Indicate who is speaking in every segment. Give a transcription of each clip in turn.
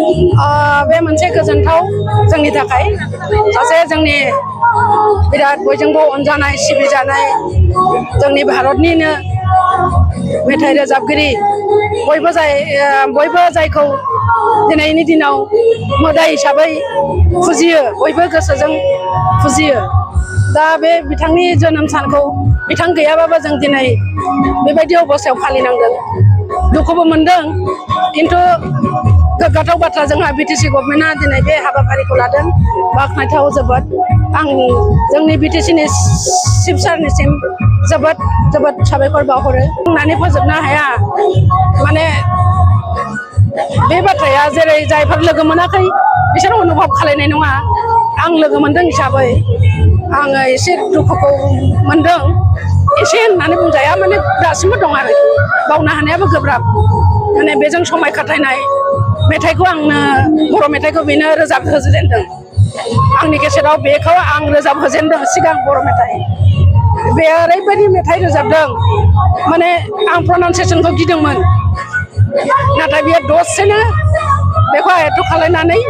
Speaker 1: बे मोनसे गोजोनथाव जोंनि थाखाय सासे जोंनि बिराद बयजोंबो अनजानाय सिबिजानाय जोंनि भारतनिनो मेथाइ रोजाबगिरि बयबो जायखौ दिनैनि दिनाव मोदाय हिसाबै फुजियो बयबो गोसोजों फुजियो। दा बे बिथांनि जोनोम सानखौ बिथां गैयाबाबो जों दिनै बेबायदि अबस्थायाव फालिनांदों। दुखुबो मोनदों किन्तु गोग्गाथाव बाथ्रा जोंहा बिटिसि गभर्नमेन्टआ दिनै बे हाबाफारिखौ लादों बाख्नायथाव जोबोद। आं जोंनि बिटिसिनि चिफ सारनिसिम जोबोद साबायखर बावहरो। बुंनानै फोजोबनो हाया माने बे बाथ्राया जेरै जायफोर लोगो मोनाखै बिसोर अनुभब खालायनाय नङा। आं लोगो मोनदों हिसाबै आङो एसे दुखुखौ मोनदों। एसे होननानै बुंजाया माने दासिमबो दं आरो बावनो हानायाबो गोब्राब। माने बेजों समाय खाथायनाय मेथाइखौ आंनो बर' मेथाइखौ बेनो रोजाबहोजेनदों। आंनि केसेटआव बेखौ आं रोजाबहोजेनदों सिगां बर' मेथाइ। बे ओरैबायदि मेथाइ रोजाबदों माने आं प्रनाउन्सियेसनखौ गिदोंमोन नाथाय बियो दसेनो बेखौ आयत्त खालायनानै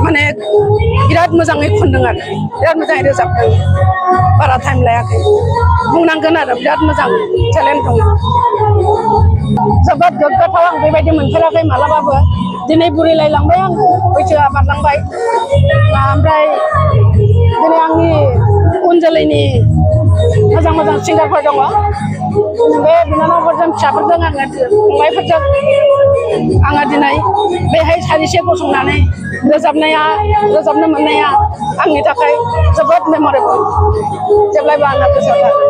Speaker 1: माने बिराद मोजाङै खनदों आरो बिराद मोजाङै रोजाबदों। बारा टाइम लायाखै बुंनांगोन आरो बिराद मोजां टेलेन्ट दं। जोबोद गोग्गाथाव आं बेबायदि मोनफेराखै मालाबाबो। दिनै बुरिलायलांबाय आङो बैसोआ बारलांबाय ओमफ्राय दिनै आंनि उन जोलैनि मोजां सिंगारफोर दङ। बे बिनानावफोरजों फिसाफोरजों आङो फंबायफोरजों आङो दिनै बेहाय सारिसे गसंनानै रोजाबनो मोननाया आंनि थाखाय जोबोद मेमरेबल। जेब्लायबो आंना गोसोआव थागोन।